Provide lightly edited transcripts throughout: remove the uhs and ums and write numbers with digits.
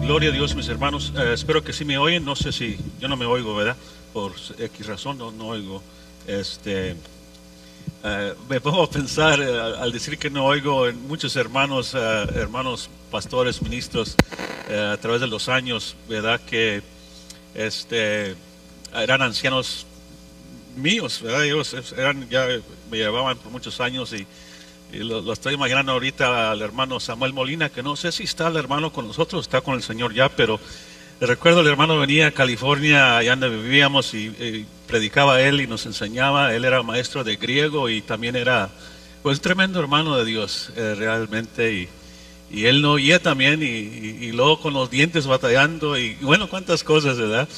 Gloria a Dios, mis hermanos. Espero que sí me oyen. No sé si yo no me oigo, ¿verdad? Por X razón no oigo. Me pongo a pensar al decir que no oigo en muchos hermanos, hermanos pastores, ministros, a través de los años, ¿verdad? Que eran ancianos míos, ¿verdad? Ellos ya me llevaban por muchos años y lo estoy imaginando ahorita al hermano Samuel Molina, que no sé si está el hermano con nosotros, está con el Señor ya, pero recuerdo el hermano venía a California, allá donde vivíamos, y predicaba él y nos enseñaba. Él era maestro de griego y también era pues tremendo hermano de Dios, realmente, y él no oía también, y luego con los dientes batallando, y bueno, cuántas cosas, ¿verdad?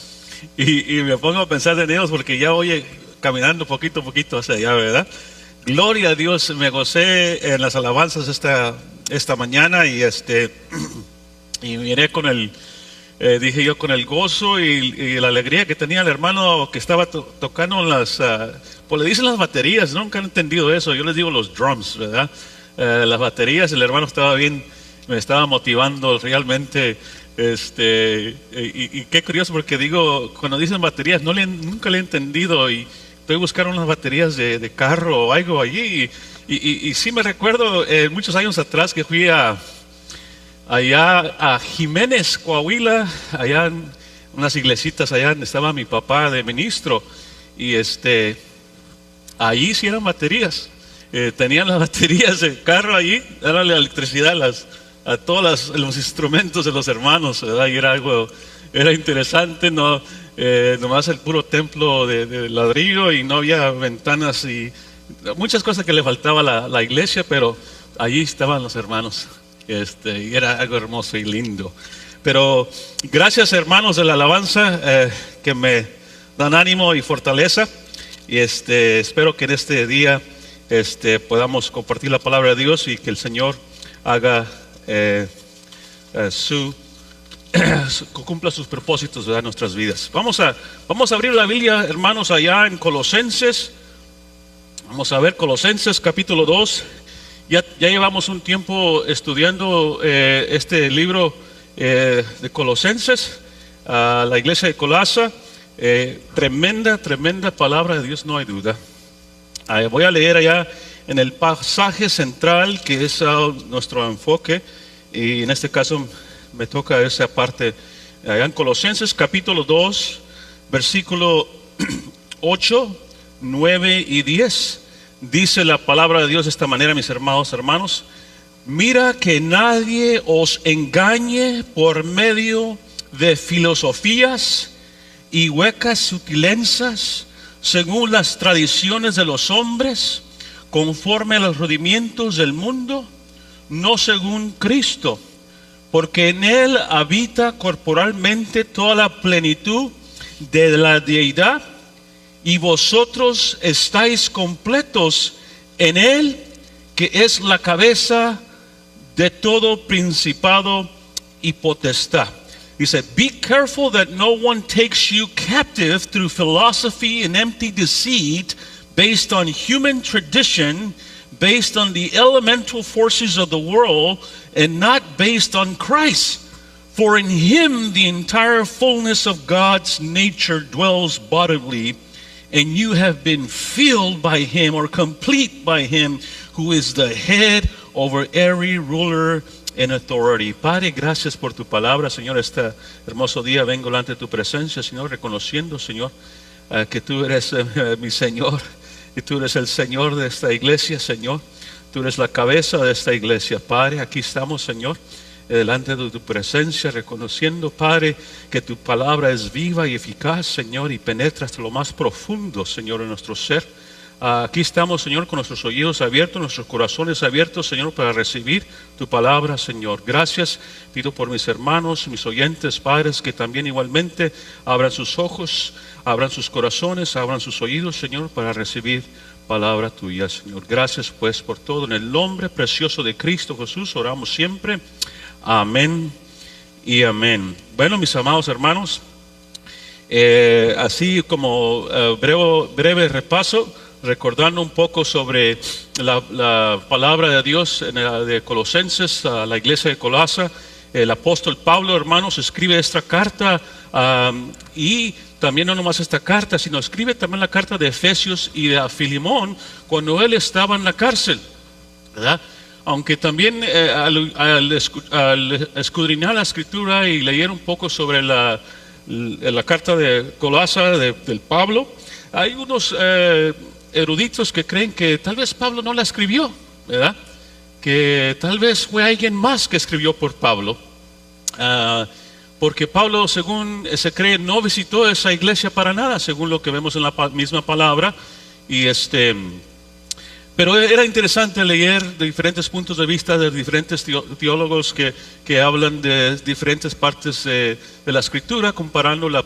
Y me pongo a pensar en ellos porque ya oye caminando poquito a poquito hacia allá, ¿verdad? Gloria a Dios, me gocé en las alabanzas esta mañana y miré con dije yo, con el gozo y la alegría que tenía el hermano que estaba tocando pues le dicen las baterías, nunca he entendido eso, yo les digo los drums, ¿verdad? Las baterías, el hermano estaba bien, me estaba motivando realmente, y qué curioso porque digo, cuando dicen baterías, nunca le he entendido y estoy buscando unas baterías de carro o algo allí y sí me recuerdo muchos años atrás que fui allá a Jiménez, Coahuila, allá en unas iglesitas allá donde estaba mi papá de ministro y allí sí eran baterías, tenían las baterías de carro allí, era la electricidad a todos los instrumentos de los hermanos, ¿verdad? Y era interesante, ¿no? Nomás el puro templo de ladrillo y no había ventanas y muchas cosas que le faltaba a la iglesia, pero allí estaban los hermanos, y era algo hermoso y lindo. Pero gracias, hermanos de la alabanza, que me dan ánimo y fortaleza, y espero que en este día podamos compartir la palabra de Dios y que el Señor haga cumpla sus propósitos en nuestras vidas. Vamos a abrir la Biblia, hermanos, allá en Colosenses. Vamos a ver Colosenses capítulo 2. Ya llevamos un tiempo estudiando este libro de Colosenses, la iglesia de Colasa. Tremenda palabra de Dios, no hay duda. Voy a leer allá en el pasaje central que es nuestro enfoque, y en este caso me toca esa parte allá en Colosenses capítulo 2, versículo 8, 9 y 10. Dice la palabra de Dios de esta manera, mis hermanos: mira que nadie os engañe por medio de filosofías y huecas sutilezas, según las tradiciones de los hombres, conforme a los rudimientos del mundo, no según Cristo, porque en Él habita corporalmente toda la plenitud de la deidad, y vosotros estáis completos en Él, que es la cabeza de todo principado y potestad. Dice, be careful that no one takes you captive through philosophy and empty deceit, based on human tradition, based on the elemental forces of the world, and not based on Christ. For in Him the entire fullness of God's nature dwells bodily, and you have been filled by Him, or complete by Him, who is the head over every ruler and authority. Padre, gracias por tu palabra, Señor. Este hermoso día vengo delante de tu presencia, Señor, reconociendo, Señor, que tú eres mi Señor, y tú eres el Señor de esta iglesia, Señor. Tú eres la cabeza de esta iglesia, Padre. Aquí estamos, Señor, delante de tu presencia, reconociendo, Padre, que tu palabra es viva y eficaz, Señor, y penetra hasta lo más profundo, Señor, en nuestro ser. Aquí estamos, Señor, con nuestros oídos abiertos, nuestros corazones abiertos, Señor, para recibir tu palabra, Señor. Gracias, pido por mis hermanos, mis oyentes, padres, que también igualmente abran sus ojos, abran sus corazones, abran sus oídos, Señor, para recibir palabra tuya, Señor. Gracias pues por todo. En el nombre precioso de Cristo Jesús oramos siempre. Amén y amén. Bueno, mis amados hermanos, así como breve repaso, recordando un poco sobre la palabra de Dios de Colosenses, a la iglesia de Colasa. el apóstol Pablo, hermanos, escribe esta carta y también no nomás esta carta, sino escribe también la carta de Efesios y de Filemón cuando él estaba en la cárcel, ¿verdad? Aunque también al escudriñar la escritura y leer un poco sobre la carta de Colasa del Pablo, hay unos eruditos que creen que tal vez Pablo no la escribió, ¿verdad? Que tal vez fue alguien más que escribió por Pablo, porque Pablo, según se cree, no visitó esa iglesia para nada, según lo que vemos en la misma palabra. Pero era interesante leer de diferentes puntos de vista de diferentes teólogos que hablan de diferentes partes de la escritura, comparando la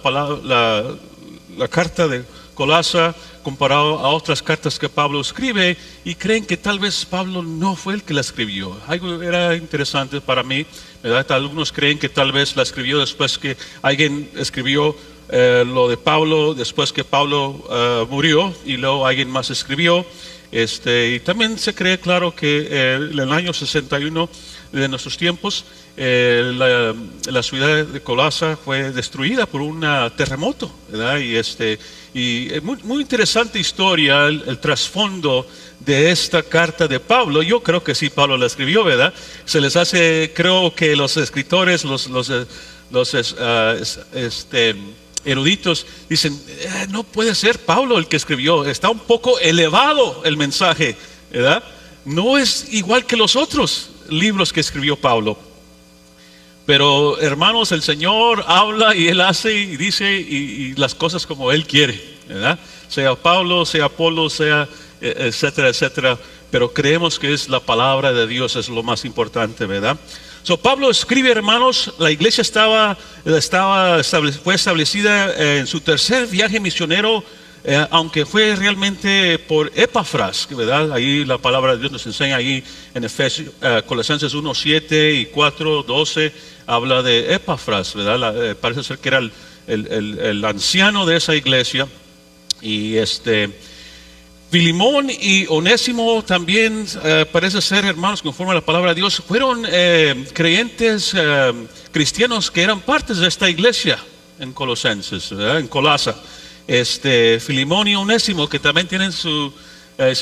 carta de Colasa comparado a otras cartas que Pablo escribe, y creen que tal vez Pablo no fue el que la escribió. Algo era interesante para mí, ¿verdad? Algunos creen que tal vez la escribió después que alguien escribió lo de Pablo, después que Pablo murió, y luego alguien más escribió. Y también se cree, claro, que en el año 61 de nuestros tiempos, la ciudad de Colasa fue destruida por un terremoto, ¿verdad? Y muy interesante historia, el trasfondo de esta carta de Pablo. Yo creo que sí, Pablo la escribió, ¿verdad? Se les hace, creo que los escritores, los eruditos dicen, no puede ser Pablo el que escribió, está un poco elevado el mensaje, ¿verdad? No es igual que los otros libros que escribió Pablo. Pero hermanos, el Señor habla y Él hace y dice y las cosas como Él quiere, ¿verdad? Sea Pablo, sea Apolo, sea etcétera, etcétera. Pero creemos que es la palabra de Dios, es lo más importante, ¿verdad? Pablo escribe, hermanos, la iglesia fue establecida en su tercer viaje misionero, aunque fue realmente por Epafras, ¿verdad? Ahí la palabra de Dios nos enseña ahí en Colosenses 1:7 y 4:12, habla de Epafras, ¿verdad? Parece ser que era el anciano de esa iglesia. Y Filemón y Onésimo también parece ser, hermanos, conforme a la palabra de Dios, fueron creyentes cristianos que eran partes de esta iglesia en Colosenses, ¿verdad? En Colasa. Filemón y Onésimo, que también tienen su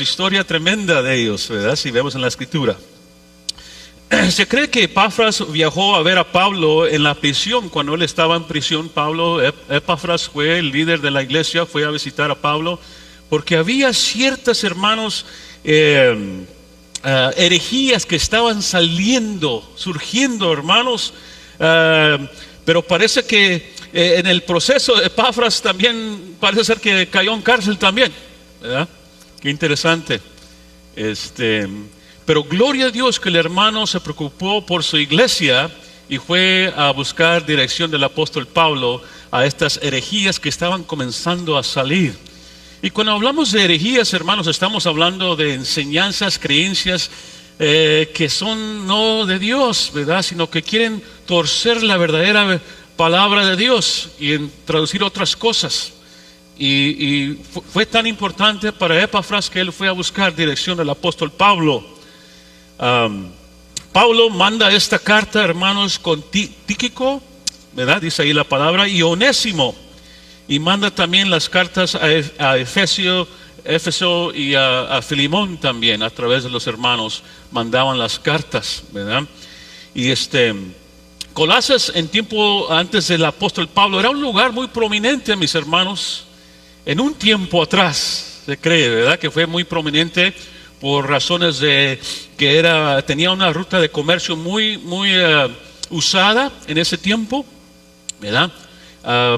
historia tremenda de ellos, ¿verdad? Si vemos en la escritura. Se cree que Epafras viajó a ver a Pablo en la prisión. Cuando él estaba en prisión, Epafras fue el líder de la iglesia, fue a visitar a Pablo, porque había ciertas, hermanos, herejías que estaban surgiendo, hermanos, pero parece que en el proceso Epafras también parece ser que cayó en cárcel también, ¿verdad? Qué interesante. Pero gloria a Dios que el hermano se preocupó por su iglesia y fue a buscar dirección del apóstol Pablo a estas herejías que estaban comenzando a salir. Y cuando hablamos de herejías, hermanos, estamos hablando de enseñanzas, creencias que son no de Dios, ¿verdad? Sino que quieren torcer la verdadera palabra de Dios y traducir otras cosas. Y fue tan importante para Epafras que él fue a buscar dirección del apóstol Pablo. Pablo manda esta carta, hermanos, con Tíquico, ¿verdad? Dice ahí la palabra, y Onésimo. Y manda también las cartas a Éfeso y a Filemón también, a través de los hermanos, mandaban las cartas, ¿verdad? Y Colosas, en tiempo antes del apóstol Pablo, era un lugar muy prominente, mis hermanos, en un tiempo atrás, se cree, ¿verdad? Que fue muy prominente por razones de que tenía una ruta de comercio muy usada en ese tiempo, ¿verdad?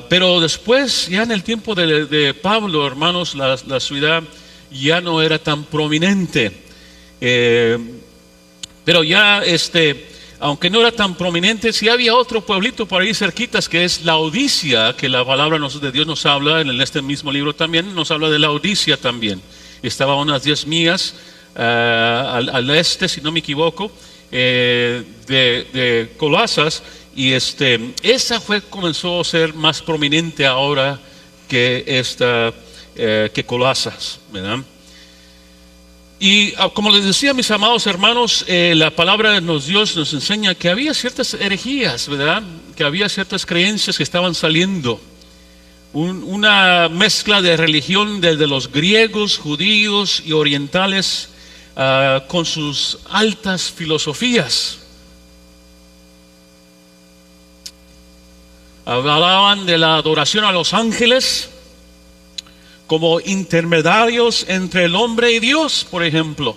Pero después, ya en el tiempo de Pablo, hermanos, la ciudad ya no era tan prominente. Pero ya, aunque no era tan prominente, sí había otro pueblito por ahí cerquitas que es Laodicea, que la palabra de Dios nos habla, en este mismo libro también nos habla de Laodicea también. Estaba a unas 10 millas al este, si no me equivoco, de Colosas. Y esa comenzó a ser más prominente ahora que que Colosas, ¿verdad? Y como les decía, mis amados hermanos, la palabra de Dios nos enseña que había ciertas herejías, ¿verdad? Que había ciertas creencias que estaban saliendo. Una mezcla de religión desde los griegos, judíos y orientales con sus altas filosofías. Hablaban de la adoración a los ángeles como intermediarios entre el hombre y Dios, por ejemplo.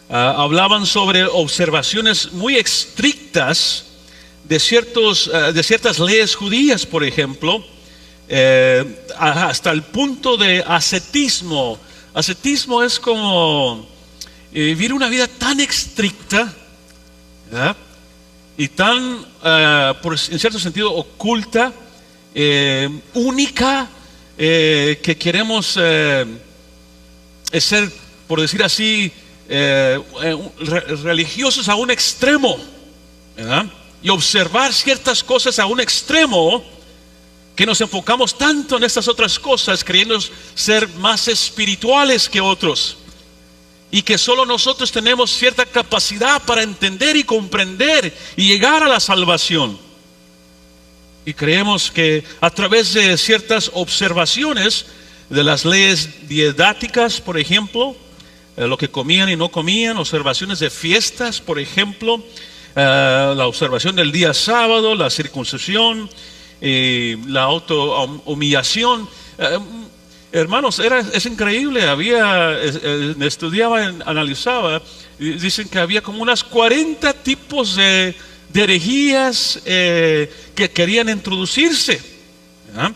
Hablaban sobre observaciones muy estrictas de ciertas leyes judías, por ejemplo, hasta el punto de ascetismo. Ascetismo es como vivir una vida tan estricta, ¿verdad? Y tan, en cierto sentido, oculta, única, que queremos ser, por decir así, religiosos a un extremo, ¿verdad? Y observar ciertas cosas a un extremo, que nos enfocamos tanto en estas otras cosas, creyendo ser más espirituales que otros, y que solo nosotros tenemos cierta capacidad para entender y comprender y llegar a la salvación. Y creemos que a través de ciertas observaciones de las leyes diedáticas, por ejemplo, lo que comían y no comían, observaciones de fiestas, por ejemplo, la observación del día sábado, la circuncisión, la autohumillación. Hermanos, es increíble. Estudiaba, analizaba, dicen que había como unas 40 tipos de herejías que querían introducirse, ¿verdad?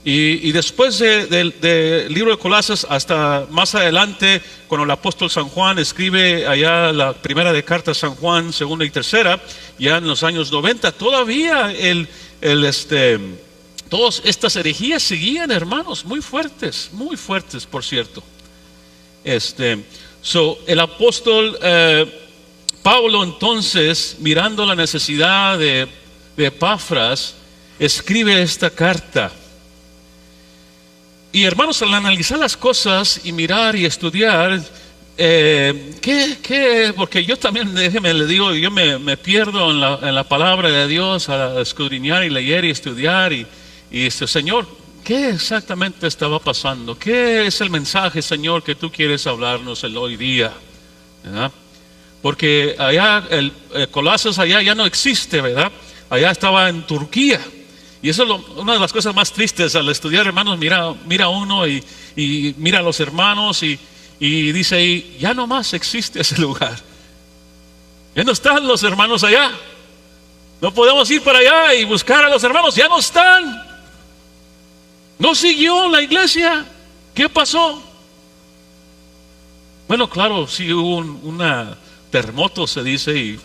Y después del libro de Colosas, hasta más adelante, cuando el apóstol San Juan escribe allá la primera de carta San Juan, segunda y tercera, ya en los años 90, todavía todas estas herejías seguían, hermanos, muy fuertes, por cierto. El apóstol Pablo, entonces, mirando la necesidad de Epafras, escribe esta carta. Y hermanos, al analizar las cosas y mirar y estudiar, porque yo también, déjeme le digo, yo me pierdo en la palabra de Dios al escudriñar y leer y estudiar y Señor, ¿qué exactamente estaba pasando? ¿Qué es el mensaje, Señor, que tú quieres hablarnos el hoy día? ¿Verdad? Porque allá, Colosas allá ya no existe, ¿verdad? Allá estaba en Turquía. Y eso es una de las cosas más tristes al estudiar, hermanos. Mira uno y mira a los hermanos y dice ahí, ya no más existe ese lugar. Ya no están los hermanos allá. No podemos ir para allá y buscar a los hermanos, ya no están. No siguió la iglesia. ¿Qué pasó? Bueno, claro, sí hubo un terremoto, se dice, y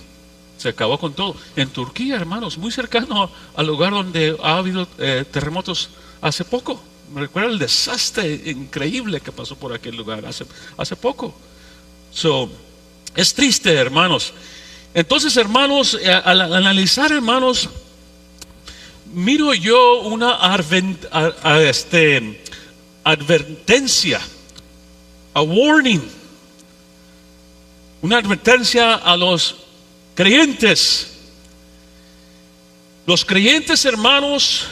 se acabó con todo. En Turquía, hermanos, muy cercano al lugar donde ha habido terremotos hace poco. Me recuerda el desastre increíble que pasó por aquel lugar hace poco. Es triste, hermanos. Entonces, hermanos, al analizar, hermanos, miro yo una advertencia, a warning, una advertencia a los creyentes. Los creyentes, hermanos,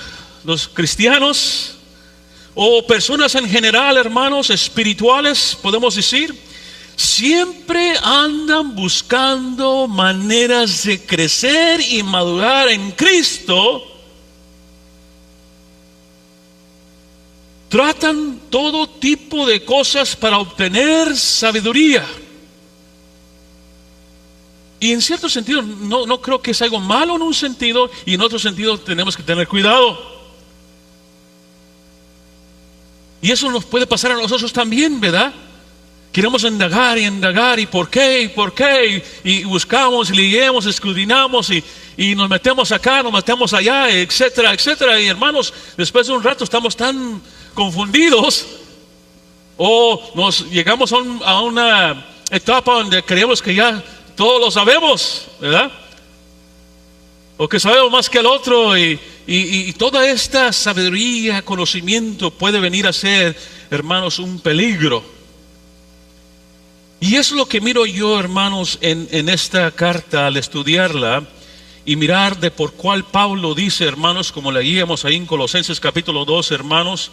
los cristianos o personas en general, hermanos, espirituales, podemos decir, siempre andan buscando maneras de crecer y madurar en Cristo. Tratan todo tipo de cosas para obtener sabiduría. Y en cierto sentido, no creo que es algo malo en un sentido, y en otro sentido tenemos que tener cuidado. Y eso nos puede pasar a nosotros también, ¿verdad? Queremos indagar y por qué, y buscamos y leemos, escudriñamos y nos metemos acá, nos metemos allá, etcétera, etcétera. Y hermanos, después de un rato estamos tan confundidos, o nos llegamos a una etapa donde creemos que ya todos lo sabemos, ¿verdad? O que sabemos más que el otro, y toda esta sabiduría, conocimiento puede venir a ser hermanos, un peligro. Y es lo que miro yo, hermanos, en esta carta al estudiarla y mirar de por cuál Pablo dice, hermanos, como leíamos ahí en Colosenses capítulo 2, hermanos,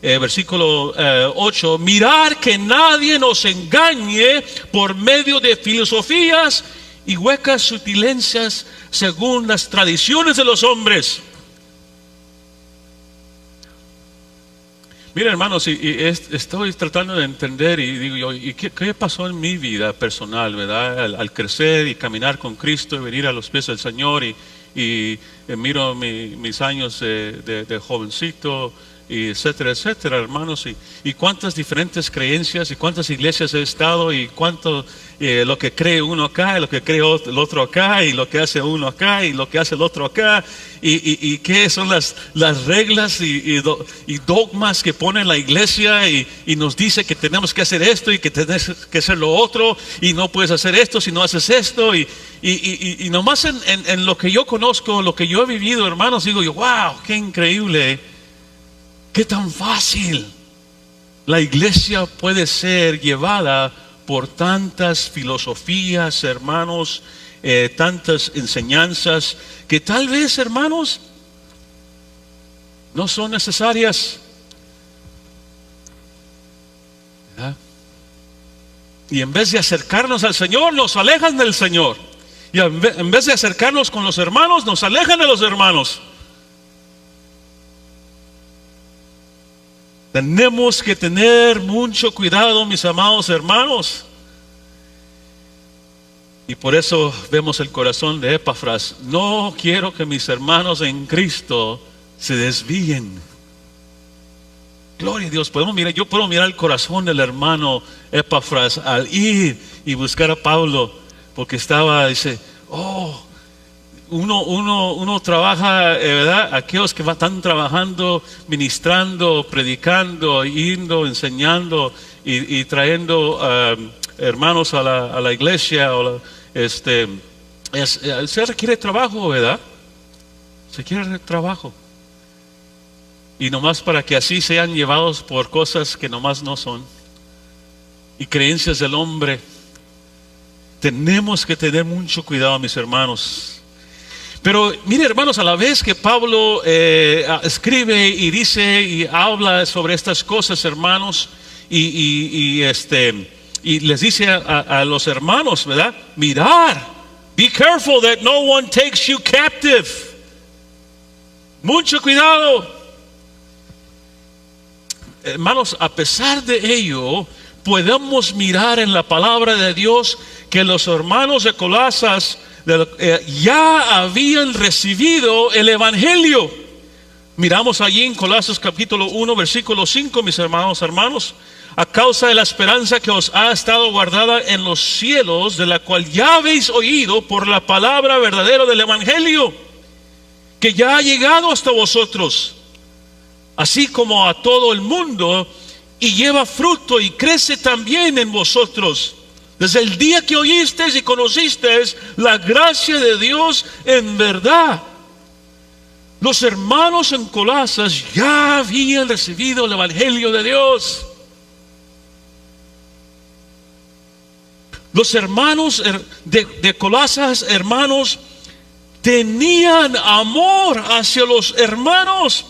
versículo 8, mirar que nadie nos engañe por medio de filosofías y huecas sutilencias según las tradiciones de los hombres. Mira, hermanos, estoy tratando de entender y digo yo, ¿y qué pasó en mi vida personal, verdad? Al crecer y caminar con Cristo y venir a los pies del Señor y miro mis años de jovencito, y etcétera, etcétera, hermanos, y cuántas diferentes creencias y cuántas iglesias he estado y cuánto lo que cree uno acá y lo que cree el otro acá y lo que hace uno acá y lo que hace el otro acá y qué son las reglas y dogmas que pone la iglesia y nos dice que tenemos que hacer esto y que tenemos que hacer lo otro y no puedes hacer esto si no haces esto y nomás en lo que yo conozco, lo que yo he vivido, hermanos, digo yo, wow, qué increíble. ¿Qué tan fácil la iglesia puede ser llevada por tantas filosofías, hermanos, tantas enseñanzas que tal vez, hermanos, no son necesarias? ¿Verdad? Y en vez de acercarnos al Señor, nos alejan del Señor. Y en vez de acercarnos con los hermanos, nos alejan de los hermanos. Tenemos que tener mucho cuidado, mis amados hermanos. Y por eso vemos el corazón de Epafras. No quiero que mis hermanos en Cristo se desvíen. Gloria a Dios. Yo puedo mirar el corazón del hermano Epafras al ir y buscar a Pablo, porque dice, uno trabaja, ¿verdad? Aquellos que están trabajando, ministrando, predicando, yendo, enseñando y trayendo hermanos a la iglesia. Se requiere trabajo, ¿verdad? Se quiere trabajo. Y nomás para que así sean llevados por cosas que nomás no son y creencias del hombre. Tenemos que tener mucho cuidado, mis hermanos. Pero mire, hermanos, a la vez que Pablo escribe y dice y habla sobre estas cosas, hermanos, y les dice a los hermanos, ¿verdad? Mirar, be careful that no one takes you captive. Mucho cuidado. Hermanos, a pesar de ello, podemos mirar en la palabra de Dios que los hermanos de Colosas ya habían recibido el Evangelio. Miramos allí en Colosas capítulo 1 versículo 5, mis hermanos, a causa de la esperanza que os ha estado guardada en los cielos, de la cual ya habéis oído por la palabra verdadera del Evangelio, que ya ha llegado hasta vosotros, así como a todo el mundo, y lleva fruto y crece también en vosotros, desde el día que oísteis y conocisteis la gracia de Dios en verdad. Los hermanos en Colosas ya habían recibido el Evangelio de Dios. Los hermanos de Colosas, hermanos, tenían amor hacia los hermanos,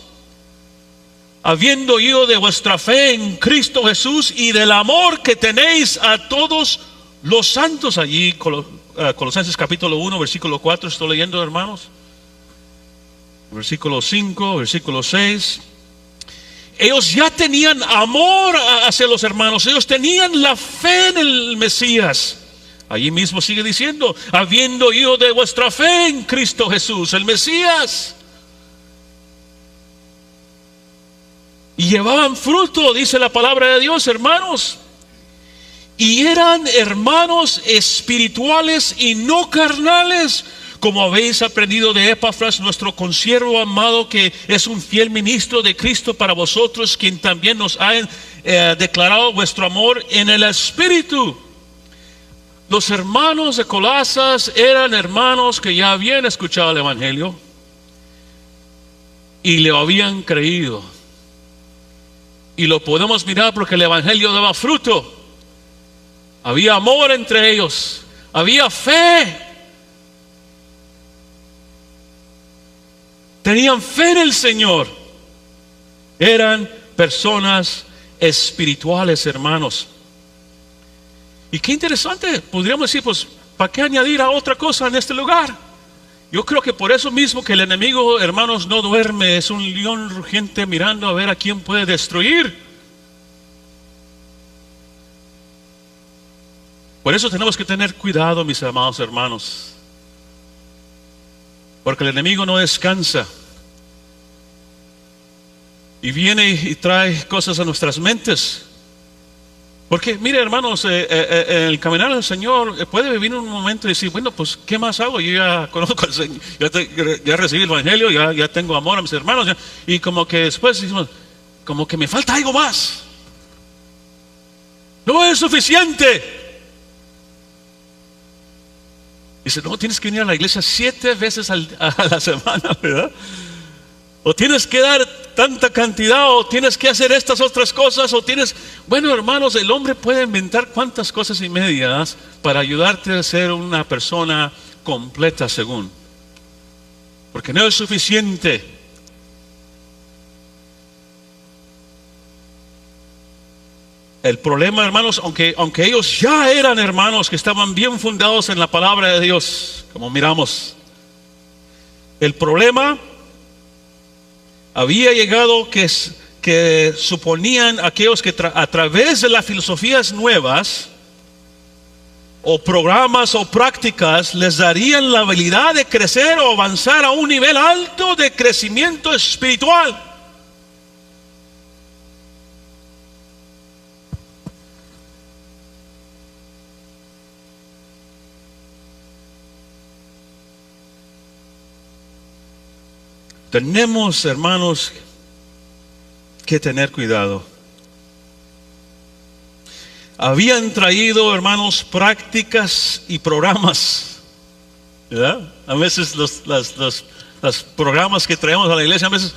habiendo oído de vuestra fe en Cristo Jesús y del amor que tenéis a todos los santos. Allí Colosenses capítulo 1 versículo 4 estoy leyendo, hermanos, versículo 5, versículo 6. Ellos ya tenían amor hacia los hermanos, ellos tenían la fe en el Mesías. Allí mismo sigue diciendo, habiendo oído de vuestra fe en Cristo Jesús, el Mesías. Y llevaban fruto, dice la palabra de Dios, hermanos. Y eran hermanos espirituales y no carnales, como habéis aprendido de Epafras, nuestro consiervo amado, que es un fiel ministro de Cristo para vosotros, quien también nos ha declarado vuestro amor en el Espíritu. Los hermanos de Colosas eran hermanos que ya habían escuchado el Evangelio y le habían creído. Y lo podemos mirar porque el evangelio daba fruto. Había amor entre ellos. Había fe. Tenían fe en el Señor. Eran personas espirituales, hermanos. Y qué interesante, podríamos decir, pues, ¿para qué añadir a otra cosa en este lugar? Yo creo que por eso mismo que el enemigo, hermanos, no duerme. Es un león rugiente mirando a ver a quién puede destruir. Por eso tenemos que tener cuidado, mis amados hermanos. Porque el enemigo no descansa. Y viene y trae cosas a nuestras mentes. Porque, mire, hermanos, el caminar del Señor puede vivir un momento y decir, bueno, pues, ¿qué más hago? Yo ya conozco al Señor, ya recibí el Evangelio, ya tengo amor a mis hermanos. Y como que después decimos, como que me falta algo más. No es suficiente. Dice, no, tienes que venir a la iglesia 7 veces a la semana, ¿verdad? O tienes que dar tanta cantidad, o tienes que hacer estas otras cosas, o tienes... Bueno, hermanos, el hombre puede inventar cuantas cosas y medias para ayudarte a ser una persona completa según. Porque no es suficiente. El problema, hermanos, aunque ellos ya eran hermanos que estaban bien fundados en la palabra de Dios, como miramos, el problema había llegado que suponían aquellos que a través de las filosofías nuevas o programas o prácticas les darían la habilidad de crecer o avanzar a un nivel alto de crecimiento espiritual. Tenemos, hermanos, que tener cuidado. Habían traído, hermanos, prácticas y programas, ¿verdad? A veces los programas que traemos a la iglesia, a veces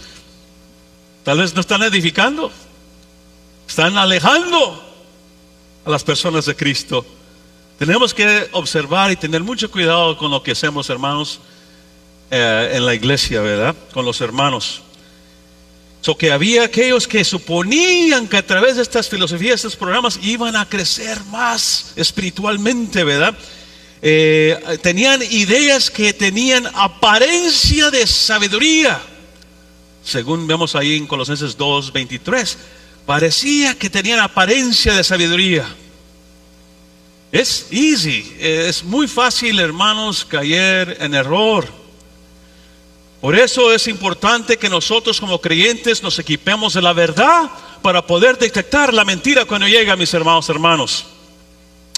tal vez no están edificando, están alejando a las personas de Cristo. Tenemos que observar y tener mucho cuidado con lo que hacemos, hermanos, en la iglesia, ¿verdad? Con los hermanos. Que había aquellos que suponían que a través de estas filosofías, estos programas, iban a crecer más espiritualmente, ¿verdad? Tenían ideas que tenían apariencia de sabiduría. Según vemos ahí en Colosenses 2:23, parecía que tenían apariencia de sabiduría. Es easy, es muy fácil, hermanos, caer en error. Por eso es importante que nosotros como creyentes nos equipemos de la verdad para poder detectar la mentira cuando llega, mis hermanos.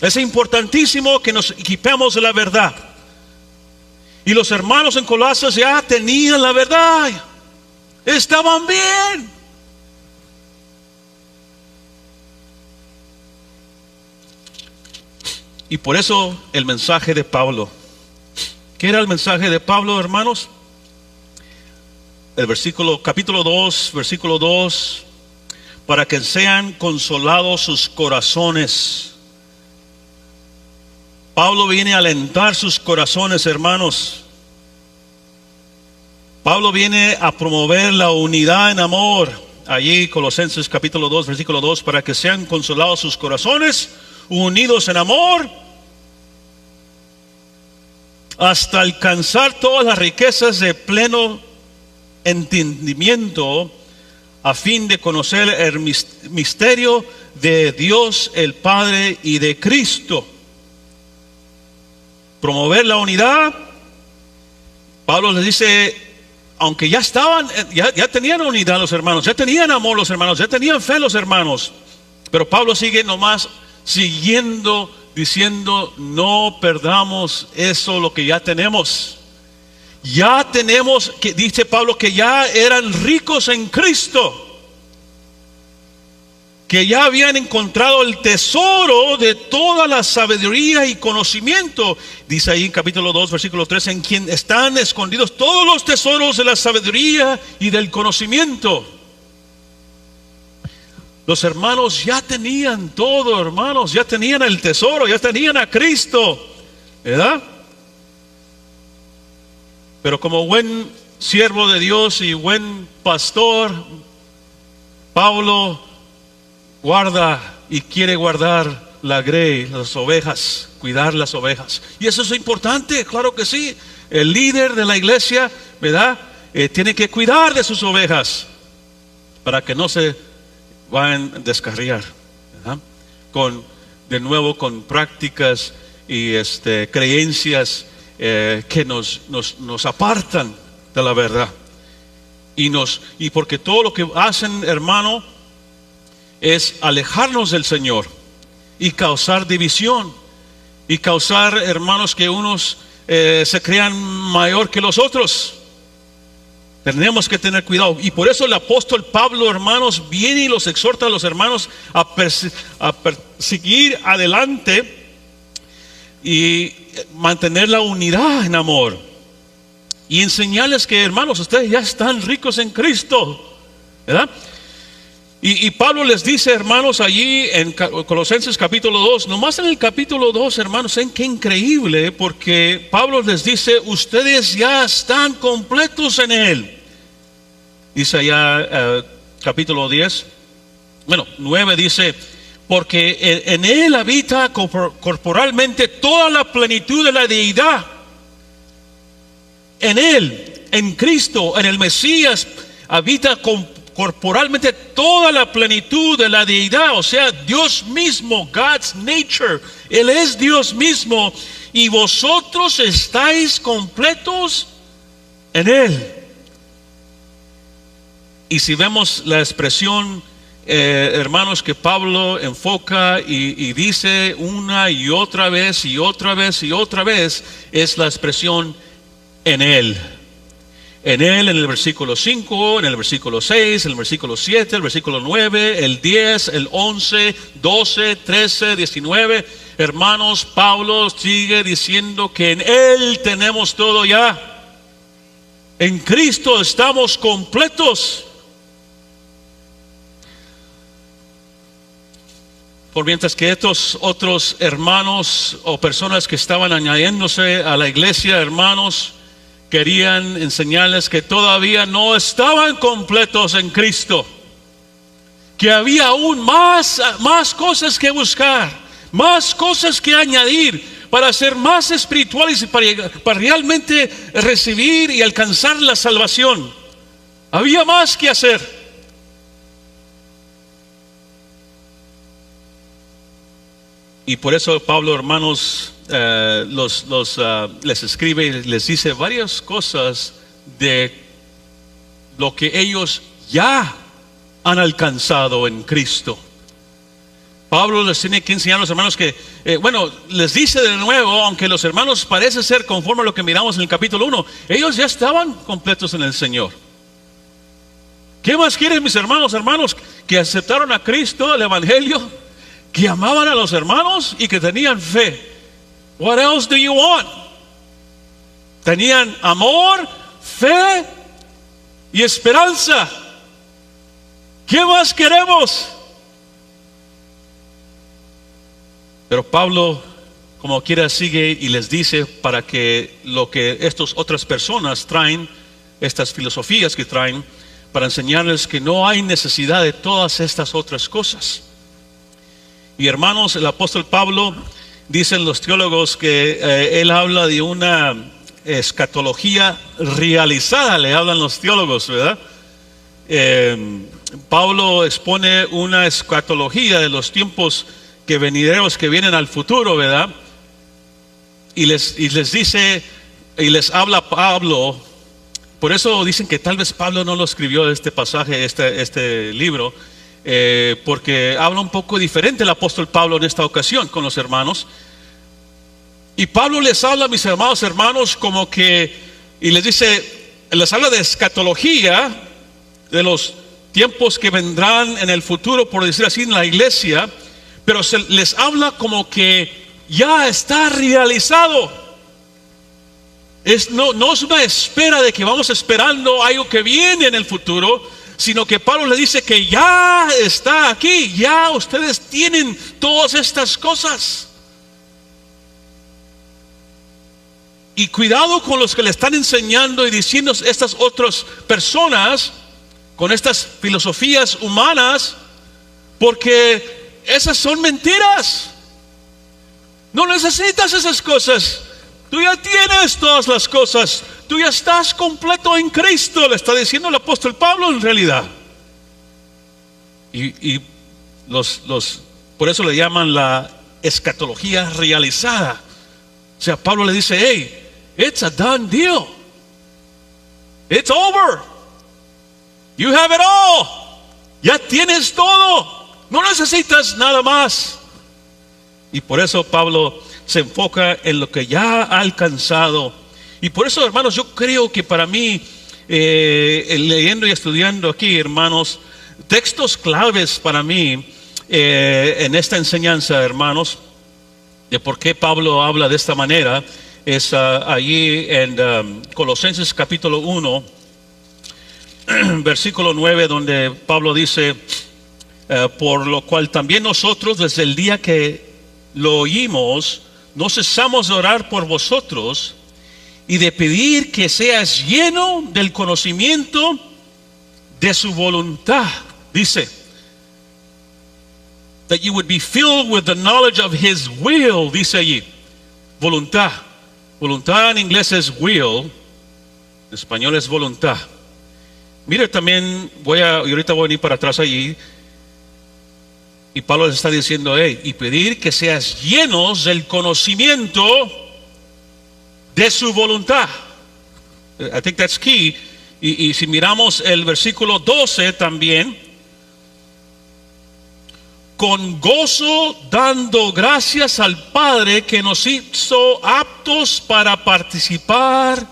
Es importantísimo que nos equipemos de la verdad. Y los hermanos en Colosas ya tenían la verdad. Estaban bien. Y por eso el mensaje de Pablo. ¿Qué era el mensaje de Pablo, hermanos? El capítulo 2, versículo 2, para que sean consolados sus corazones. Pablo viene a alentar sus corazones, hermanos. Pablo viene a promover la unidad en amor. Allí, Colosenses capítulo 2, versículo 2, para que sean consolados sus corazones, unidos en amor, hasta alcanzar todas las riquezas de pleno entendimiento, a fin de conocer el misterio de Dios el Padre y de Cristo. Promover la unidad. Pablo les dice, aunque ya estaban, ya tenían unidad los hermanos, ya tenían amor los hermanos, ya tenían fe los hermanos, pero Pablo sigue nomás siguiendo diciendo, no perdamos eso, lo que ya tenemos. Ya tenemos, que dice Pablo, que ya eran ricos en Cristo, que ya habían encontrado el tesoro de toda la sabiduría y conocimiento. Dice ahí en capítulo 2, versículo 3, en quien están escondidos todos los tesoros de la sabiduría y del conocimiento. Los hermanos ya tenían todo, hermanos, ya tenían el tesoro, ya tenían a Cristo, ¿verdad? Pero como buen siervo de Dios y buen pastor, Pablo guarda y quiere guardar la grey, las ovejas, cuidar las ovejas. Y eso es importante, claro que sí. El líder de la iglesia, ¿verdad? Tiene que cuidar de sus ovejas para que no se vayan a descarriar, ¿verdad? De nuevo con prácticas y creencias que nos apartan de la verdad. Y porque todo lo que hacen, hermano, es alejarnos del Señor y causar división y causar, hermanos, que unos se crean mayor que los otros. Tenemos que tener cuidado. Y por eso el apóstol Pablo, hermanos, viene y los exhorta a los hermanos a perseguir adelante y mantener la unidad en amor. Y enseñarles que, hermanos, ustedes ya están ricos en Cristo, ¿verdad? Y Pablo les dice, hermanos, allí en Colosenses capítulo 2, nomás en el capítulo 2, hermanos, ven qué increíble, porque Pablo les dice, ustedes ya están completos en Él. Dice allá capítulo 10, 9 dice, porque en Él habita corporalmente toda la plenitud de la deidad. En Él, en Cristo, en el Mesías, habita corporalmente toda la plenitud de la deidad, o sea, Dios mismo, God's nature. Él es Dios mismo y vosotros estáis completos en Él. Y si vemos la expresión, hermanos, que Pablo enfoca y dice una y otra vez y otra vez y otra vez, es la expresión en Él. En Él, en el versículo 5, en el versículo 6, en el versículo 7, el versículo 9, el 10, el 11, 12, 13, 19. Hermanos, Pablo sigue diciendo que en Él tenemos todo ya. En Cristo estamos completos. Por mientras que estos otros hermanos o personas que estaban añadiéndose a la iglesia, hermanos, querían enseñarles que todavía no estaban completos en Cristo, que había aún más cosas que buscar, más cosas que añadir para ser más espirituales y para realmente recibir y alcanzar la salvación. Había más que hacer. Y por eso Pablo, hermanos, les escribe y les dice varias cosas de lo que ellos ya han alcanzado en Cristo. Pablo les tiene que enseñar a los hermanos que, les dice de nuevo, aunque los hermanos parece ser conforme a lo que miramos en el capítulo 1, ellos ya estaban completos en el Señor. ¿Qué más quieren mis hermanos? Hermanos que aceptaron a Cristo, el Evangelio, que amaban a los hermanos y que tenían fe. What else do you want? Tenían amor, fe y esperanza. ¿Qué más queremos? Pero Pablo, como quiera, sigue y les dice para que lo que estas otras personas traen, estas filosofías que traen, para enseñarles que no hay necesidad de todas estas otras cosas. Y hermanos, el apóstol Pablo, dicen los teólogos que él habla de una escatología realizada, le hablan los teólogos, ¿verdad? Pablo expone una escatología de los tiempos que venideros, que vienen al futuro, ¿verdad? Y les dice, y les habla Pablo. Por eso dicen que tal vez Pablo no lo escribió este pasaje, este libro, porque habla un poco diferente el apóstol Pablo en esta ocasión con los hermanos. Y Pablo les habla, mis amados hermanos, como que, y les dice, les habla de escatología, de los tiempos que vendrán en el futuro, por decir así, en la iglesia, pero les habla como que ya está realizado. No es una espera de que vamos esperando algo que viene en el futuro, sino que Pablo le dice que ya está aquí, ya ustedes tienen todas estas cosas. Y cuidado con los que le están enseñando y diciendo estas otras personas, con estas filosofías humanas, porque esas son mentiras. No necesitas esas cosas. Tú ya tienes todas las cosas. Tú ya estás completo en Cristo, le está diciendo el apóstol Pablo en realidad. Y por eso le llaman la escatología realizada. O sea, Pablo le dice, hey, it's a done deal. It's over. You have it all. Ya tienes todo. No necesitas nada más. Y por eso Pablo se enfoca en lo que ya ha alcanzado. Y por eso, hermanos, yo creo que para mí, leyendo y estudiando aquí, hermanos, textos claves para mí en esta enseñanza, hermanos, de por qué Pablo habla de esta manera, es allí en Colosenses capítulo 1, versículo 9, donde Pablo dice, por lo cual también nosotros desde el día que lo oímos, no cesamos de orar por vosotros y de pedir que seas lleno del conocimiento de su voluntad. Dice, that you would be filled with the knowledge of his will, dice allí, voluntad. Voluntad en inglés es will, en español es voluntad. Mire también, y ahorita voy a venir para atrás allí, y Pablo les está diciendo, y pedir que seas llenos del conocimiento de su voluntad. I think that's key. Y si miramos el versículo 12 también, con gozo dando gracias al Padre que nos hizo aptos para participar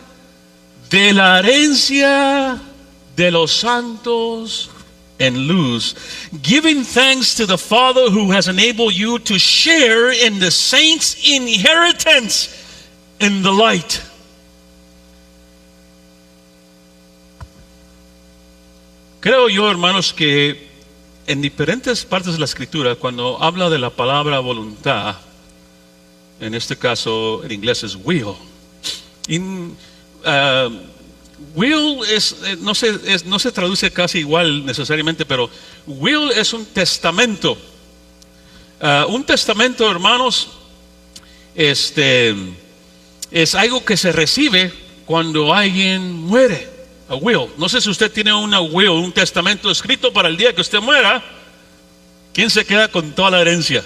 de la herencia de los santos en luz, giving thanks to the Father who has enabled you to share in the saints' inheritance in the light. Creo yo, hermanos, que en diferentes partes de la Escritura, cuando habla de la palabra voluntad, en este caso en inglés es will. Will no se traduce casi igual necesariamente, pero will es un testamento. Un testamento, hermanos, es algo que se recibe cuando alguien muere. A will. No sé si usted tiene una will, un testamento escrito para el día que usted muera. ¿Quién se queda con toda la herencia?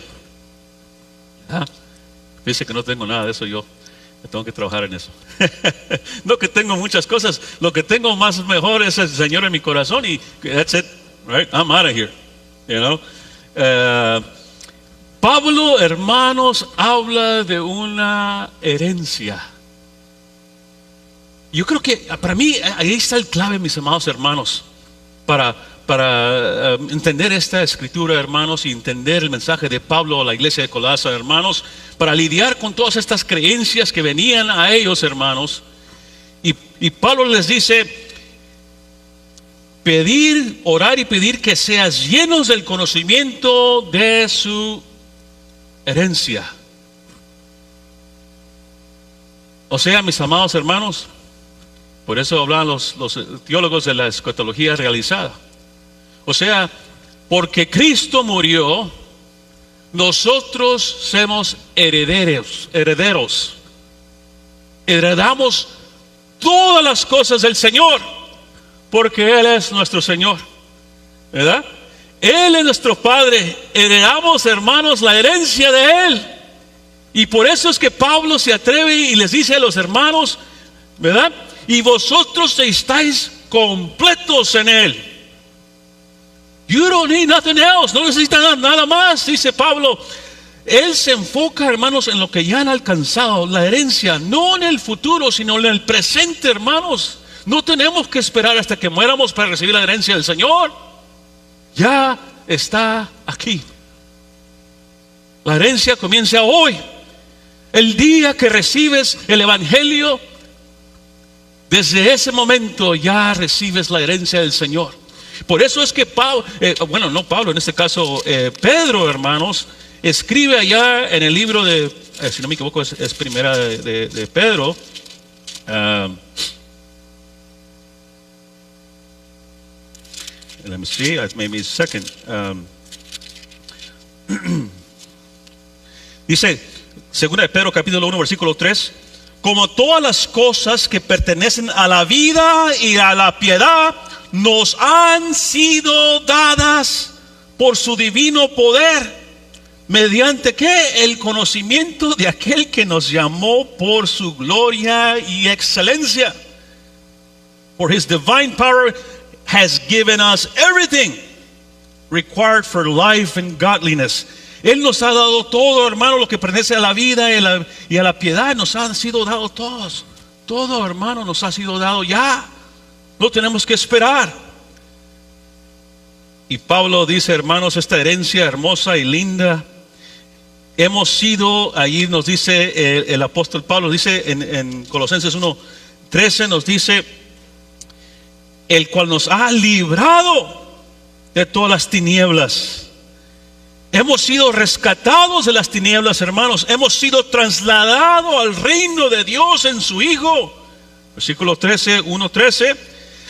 Dice que no tengo nada de eso yo. Tengo que trabajar en eso. No que tengo muchas cosas. Lo que tengo más mejor es el Señor en mi corazón y that's it, right? I'm out of here. You know? Pablo, hermanos, habla de una herencia. Yo creo que para mí ahí está el clave, mis amados hermanos, para entender esta escritura, hermanos, y entender el mensaje de Pablo a la iglesia de Colasa, hermanos, para lidiar con todas estas creencias que venían a ellos, hermanos. Y Pablo les dice, orar y pedir que seas llenos del conocimiento de su herencia. O sea, mis amados hermanos, por eso hablan los teólogos de la escatología realizada. O sea, porque Cristo murió, nosotros somos herederos. Heredamos todas las cosas del Señor, porque Él es nuestro Señor, ¿verdad? Él es nuestro Padre. Heredamos, hermanos, la herencia de Él. Y por eso es que Pablo se atreve y les dice a los hermanos, ¿verdad? Y vosotros estáis completos en Él. You don't need nothing else. No necesitan nada más, dice Pablo. Él se enfoca, hermanos, en lo que ya han alcanzado, la herencia, no en el futuro, sino en el presente, hermanos. No tenemos que esperar hasta que muéramos para recibir la herencia del Señor. Ya está aquí. La herencia comienza hoy. El día que recibes el Evangelio, desde ese momento ya recibes la herencia del Señor. Por eso es que Pablo, no Pablo, en este caso Pedro, hermanos, escribe allá en el libro de, si no me equivoco, es primera de Pedro. Let me see, maybe second. Dice, segunda de Pedro capítulo 1 versículo 3, como todas las cosas que pertenecen a la vida y a la piedad nos han sido dadas por su divino poder, mediante ¿qué? El conocimiento de aquel que nos llamó por su gloria y excelencia. For his divine power has given us everything required for life and godliness. Él nos ha dado todo, hermano, lo que pertenece a la vida y a la piedad. Nos ha sido dado todos. Todo, hermano, nos ha sido dado ya. No tenemos que esperar. Y Pablo dice, hermanos, esta herencia hermosa y linda, hemos sido, allí nos dice el apóstol Pablo, dice en Colosenses 1:13, nos dice, el cual nos ha librado de todas las tinieblas. Hemos sido rescatados de las tinieblas, hermanos. Hemos sido trasladados al reino de Dios en su Hijo. Versículo 1:13.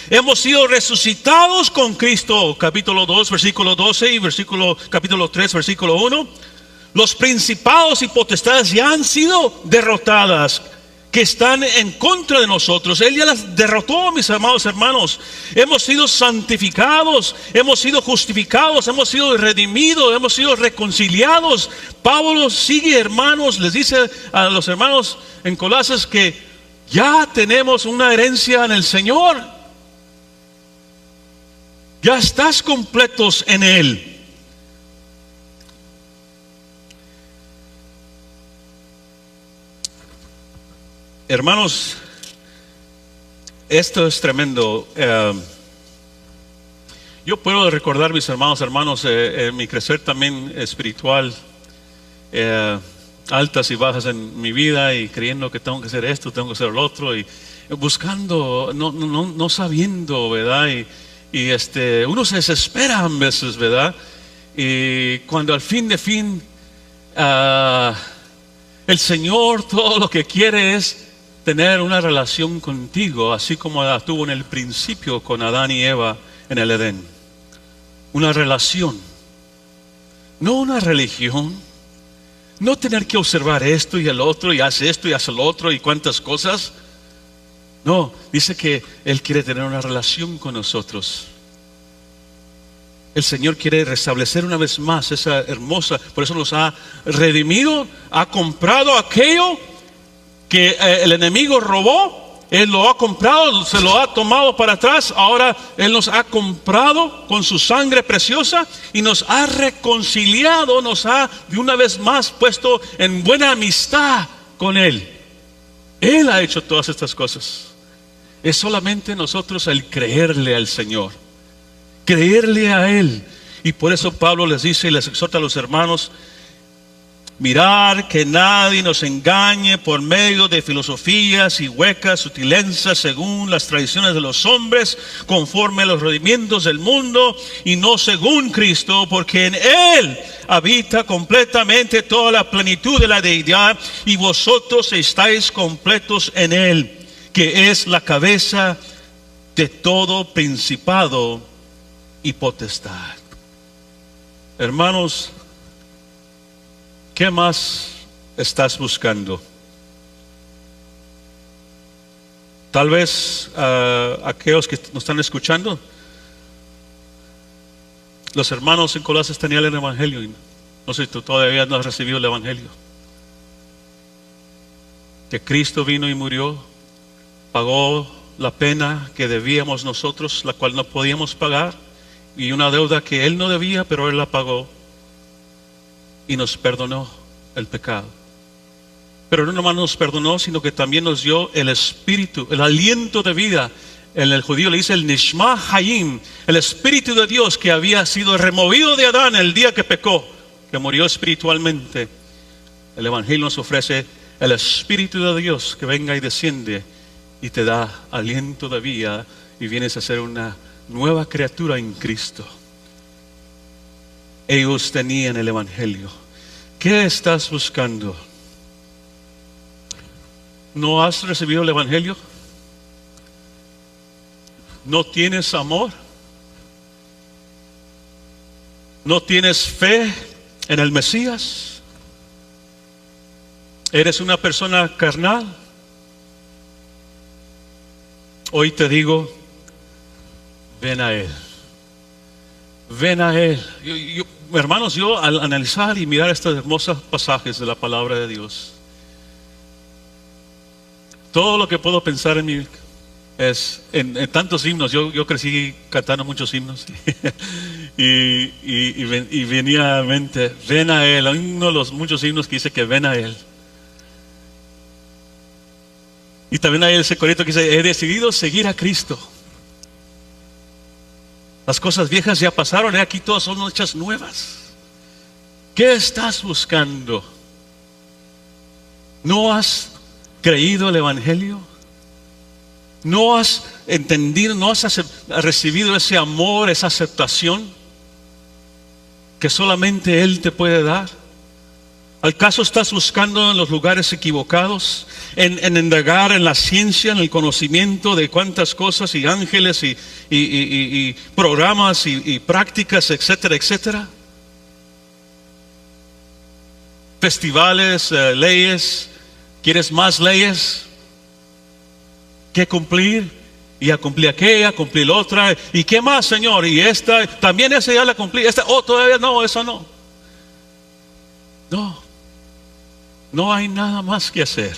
Hemos sido resucitados con Cristo. Capítulo 2, versículo 12 y capítulo 3, versículo 1. Los principados y potestades ya han sido derrotadas, que están en contra de nosotros. Él ya las derrotó, mis amados hermanos. Hemos sido santificados, hemos sido justificados, hemos sido redimidos, hemos sido reconciliados. Pablo sigue, hermanos, les dice a los hermanos en Colosas que ya tenemos una herencia en el Señor. Ya estás completos en Él. Hermanos, esto es tremendo. Yo puedo recordar, mis hermanos, en mi crecer también espiritual, altas y bajas en mi vida, y creyendo que tengo que hacer esto, tengo que hacer lo otro, y buscando, no sabiendo, ¿verdad? Y uno se desespera a veces, ¿verdad? Y cuando al fin el Señor todo lo que quiere es tener una relación contigo, así como la tuvo en el principio con Adán y Eva en el Edén. Una relación, no una religión. No tener que observar esto y el otro, y hace esto y hace lo otro y cuántas cosas. No, dice que Él quiere tener una relación con nosotros. El Señor quiere restablecer una vez más esa hermosa, por eso nos ha redimido, ha comprado aquello que el enemigo robó. Él lo ha comprado, se lo ha tomado para atrás. Ahora Él nos ha comprado con su sangre preciosa y nos ha reconciliado, nos ha de una vez más puesto en buena amistad con Él. Él ha hecho todas estas cosas. Es solamente nosotros el creerle al Señor, creerle a Él. Y por eso Pablo les dice y les exhorta a los hermanos: mirar que nadie nos engañe por medio de filosofías y huecas sutilezas según las tradiciones de los hombres, conforme a los rudimientos del mundo, y no según Cristo, porque en Él habita completamente toda la plenitud de la deidad, y vosotros estáis completos en Él, que es la cabeza de todo principado y potestad. Hermanos, ¿qué más estás buscando? Tal vez aquellos que nos están escuchando, los hermanos en Colosas tenían el Evangelio, y no sé si tú todavía no has recibido el Evangelio. Que Cristo vino y murió, pagó la pena que debíamos nosotros, la cual no podíamos pagar, y una deuda que Él no debía, pero Él la pagó. Y nos perdonó el pecado. Pero no nomás nos perdonó, sino que también nos dio el espíritu, el aliento de vida. En el judío le dice el Nishma Hayim, el espíritu de Dios que había sido removido de Adán el día que pecó, que murió espiritualmente. El Evangelio nos ofrece el espíritu de Dios que venga y desciende y te da aliento de vida, y vienes a ser una nueva criatura en Cristo. Ellos tenían el Evangelio. ¿Qué estás buscando? ¿No has recibido el Evangelio? ¿No tienes amor? ¿No tienes fe en el Mesías? ¿Eres una persona carnal? Hoy te digo, ven a Él. Ven a Él. Hermanos, yo al analizar y mirar estos hermosos pasajes de la palabra de Dios, todo lo que puedo pensar en mí es en tantos himnos. Yo crecí cantando muchos himnos y venía a la mente, ven a Él. Hay uno de los muchos himnos que dice que ven a Él. Y también hay ese corito que dice, he decidido seguir a Cristo. Las cosas viejas ya pasaron, aquí todas son hechas nuevas. ¿Qué estás buscando? ¿No has creído el Evangelio? ¿No has entendido, no has recibido ese amor, esa aceptación que solamente Él te puede dar? ¿Acaso estás buscando en los lugares equivocados, en indagar en la ciencia, en el conocimiento de cuántas cosas y ángeles y programas y prácticas, etcétera, etcétera? Festivales, leyes. ¿Quieres más leyes que cumplir? Y a cumplir aquella, a cumplir la otra. ¿Y qué más, Señor? Y esta, también esa ya la cumplí. Esta, todavía no, esa no. No hay nada más que hacer.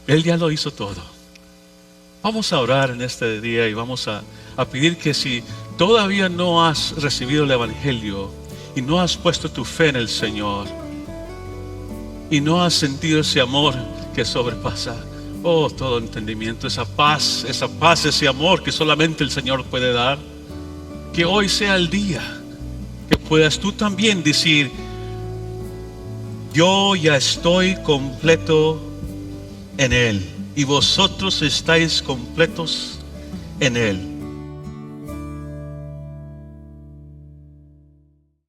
Él ya lo hizo todo. Vamos a orar en este día y vamos a pedir que si todavía no has recibido el Evangelio y no has puesto tu fe en el Señor y no has sentido ese amor que sobrepasa todo entendimiento, esa paz, ese amor que solamente el Señor puede dar, que hoy sea el día que puedas tú también decir, yo ya estoy completo en Él y vosotros estáis completos en Él.